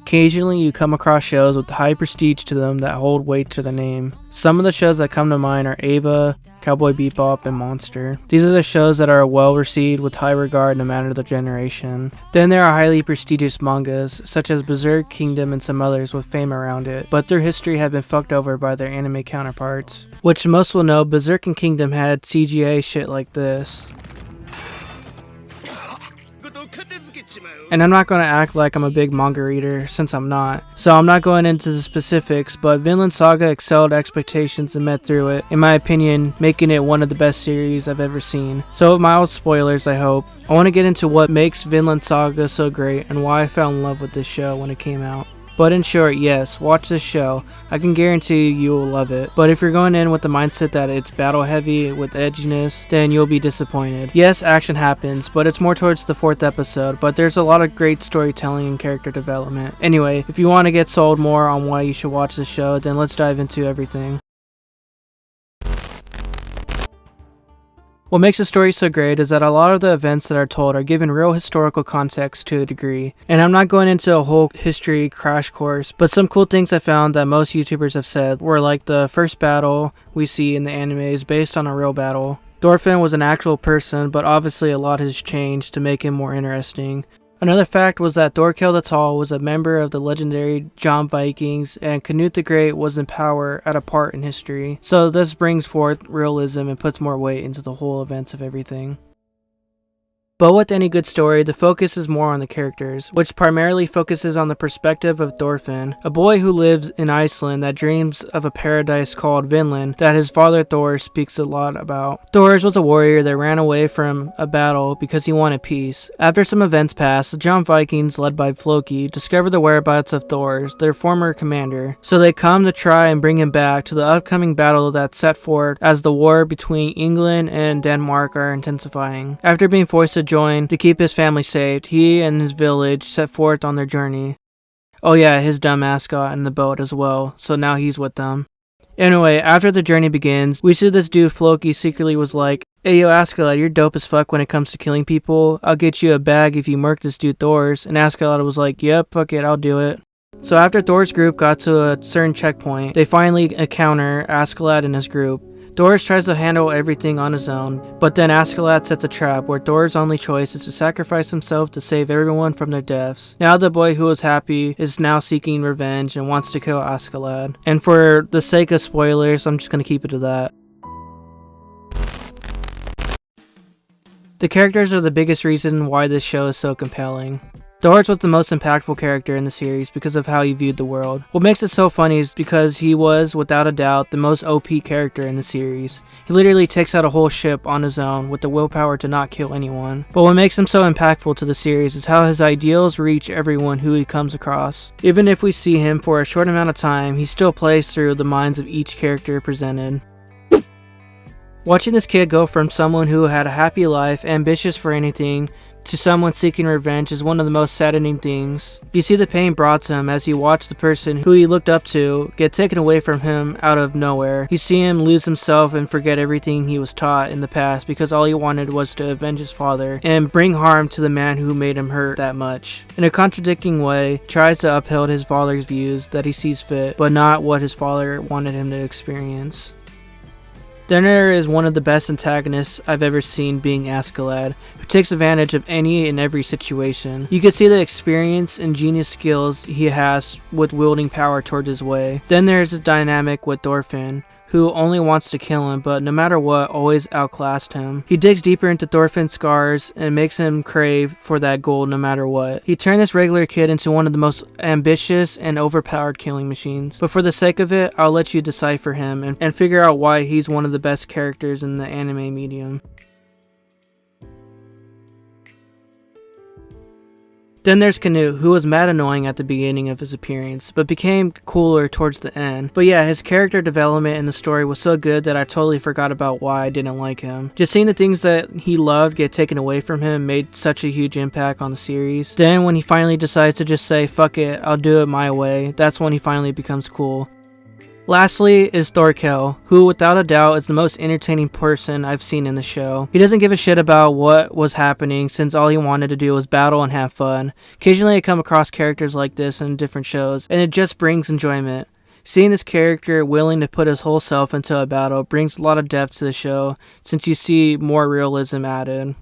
Occasionally you come across shows with high prestige to them that hold weight to the name. Some of the shows that come to mind are Ava, Cowboy Bebop, and Monster. These are the shows that are well received with high regard no matter the generation. Then there are highly prestigious mangas, such as Berserk, Kingdom, and some others with fame around it, but their history had been fucked over by their anime counterparts. Which most will know, Berserk and Kingdom had CGA shit like this. And I'm not going to act like I'm a big manga reader, since I'm not. So I'm not going into the specifics, but Vinland Saga excelled expectations and met through it, in my opinion, making it one of the best series I've ever seen. So with mild spoilers, I hope, I want to get into what makes Vinland Saga so great and why I fell in love with this show when it came out. But in short, yes, watch this show. I can guarantee you will love it. But if you're going in with the mindset that it's battle heavy with edginess, then you'll be disappointed. Yes, action happens, but it's more towards the 4th episode, but there's a lot of great storytelling and character development. Anyway, if you want to get sold more on why you should watch this show, then let's dive into everything. What makes the story so great is that a lot of the events that are told are given real historical context to a degree. And I'm not going into a whole history crash course, but some cool things I found that most YouTubers have said were like the first battle we see in the anime is based on a real battle. Thorfinn was an actual person, but obviously a lot has changed to make him more interesting. Another fact was that Thorkel the Tall was a member of the legendary Jom Vikings, and Canute the Great was in power at a part in history. So this brings forth realism and puts more weight into the whole events of everything. But with any good story, the focus is more on the characters, which primarily focuses on the perspective of Thorfinn, a boy who lives in Iceland that dreams of a paradise called Vinland that his father Thor speaks a lot about. Thor was a warrior that ran away from a battle because he wanted peace. After some events pass, the Jom Vikings, led by Floki, discover the whereabouts of Thor, their former commander. So they come to try and bring him back to the upcoming battle that's set forth as the war between England and Denmark are intensifying. After being forced to join to keep his family safe, he and his village set forth on their journey. Oh yeah, his dumbass got in the boat as well, so now he's with them. Anyway, after the journey begins, we see this dude Floki secretly was like, "Hey yo Askeladd, you're dope as fuck when it comes to killing people. I'll get you a bag if you murk this dude Thor's." And Askeladd was like, "Yep, fuck it, I'll do it." So after Thor's group got to a certain checkpoint, they finally encounter Askeladd and his group. Thor tries to handle everything on his own, but then Askeladd sets a trap where Thor's only choice is to sacrifice himself to save everyone from their deaths. Now the boy who was happy is now seeking revenge and wants to kill Askeladd. And for the sake of spoilers, I'm just gonna keep it to that. The characters are the biggest reason why this show is so compelling. Thor was the most impactful character in the series because of how he viewed the world. What makes it so funny is because he was, without a doubt, the most OP character in the series. He literally takes out a whole ship on his own with the willpower to not kill anyone. But what makes him so impactful to the series is how his ideals reach everyone who he comes across. Even if we see him for a short amount of time, he still plays through the minds of each character presented. Watching this kid go from someone who had a happy life, ambitious for anything, to someone seeking revenge is one of the most saddening things. You see the pain brought to him as he watched the person who he looked up to get taken away from him out of nowhere. You see him lose himself and forget everything he was taught in the past because all he wanted was to avenge his father and bring harm to the man who made him hurt that much. In a contradicting way, tries to uphold his father's views that he sees fit, but not what his father wanted him to experience. Then there is one of the best antagonists I've ever seen being Askeladd, who takes advantage of any and every situation. You can see the experience and genius skills he has with wielding power towards his way. Then there's his dynamic with Thorfinn, who only wants to kill him, but no matter what, always outclassed him. He digs deeper into Thorfinn's scars and makes him crave for that gold no matter what. He turned this regular kid into one of the most ambitious and overpowered killing machines. But for the sake of it, I'll let you decipher him and figure out why he's one of the best characters in the anime medium. Then there's Canute, who was mad annoying at the beginning of his appearance, but became cooler towards the end. But yeah, his character development in the story was so good that I totally forgot about why I didn't like him. Just seeing the things that he loved get taken away from him made such a huge impact on the series. Then when he finally decides to just say, "Fuck it, I'll do it my way," that's when he finally becomes cool. Lastly is Thorkel, who without a doubt is the most entertaining person I've seen in the show. He doesn't give a shit about what was happening since all he wanted to do was battle and have fun. Occasionally I come across characters like this in different shows, and it just brings enjoyment. Seeing this character willing to put his whole self into a battle brings a lot of depth to the show, since you see more realism added.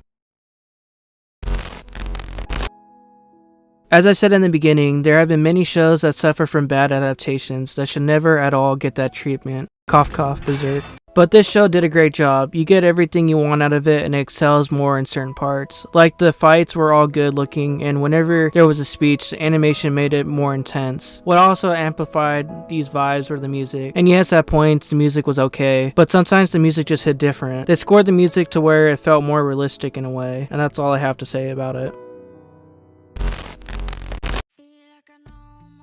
As I said in the beginning, there have been many shows that suffer from bad adaptations that should never at all get that treatment. Cough cough, Berserk. But this show did a great job. You get everything you want out of it and it excels more in certain parts. Like the fights were all good looking, and whenever there was a speech, the animation made it more intense. What also amplified these vibes were the music. And yes, at points the music was okay, but sometimes the music just hit different. They scored the music to where it felt more realistic in a way, and that's all I have to say about it.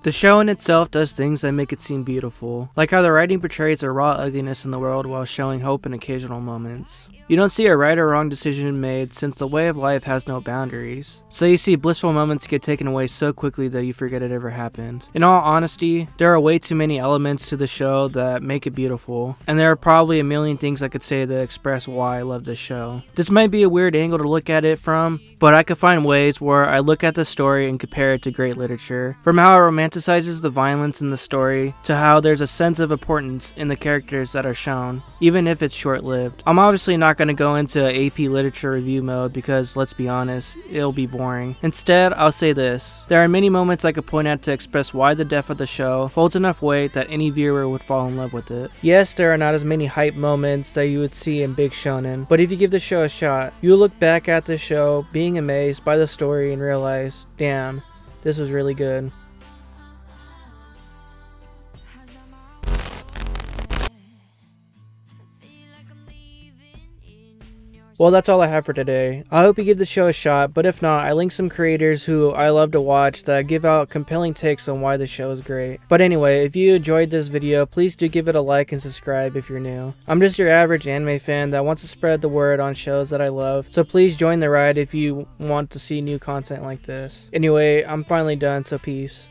The show in itself does things that make it seem beautiful, like how the writing portrays the raw ugliness in the world while showing hope in occasional moments. You don't see a right or wrong decision made since the way of life has no boundaries, so you see blissful moments get taken away so quickly that you forget it ever happened. In all honesty, there are way too many elements to the show that make it beautiful, and there are probably a million things I could say to express why I love this show. This might be a weird angle to look at it from, but I could find ways where I look at the story and compare it to great literature. From how it romanticizes the violence in the story, to how there's a sense of importance in the characters that are shown, even if it's short-lived. I'm obviously not going to go into AP literature review mode because, let's be honest, it'll be boring. Instead, I'll say this. There are many moments I could point out to express why the depth of the show holds enough weight that any viewer would fall in love with it. Yes, there are not as many hype moments that you would see in big shonen, but if you give the show a shot, you'll look back at the show being amazed by the story and realize, damn, this was really good. Well, that's all I have for today. I hope you give the show a shot, but if not, I linked some creators who I love to watch that give out compelling takes on why the show is great. But anyway, if you enjoyed this video, please do give it a like and subscribe if you're new. I'm just your average anime fan that wants to spread the word on shows that I love, so please join the ride if you want to see new content like this. Anyway, I'm finally done, so peace.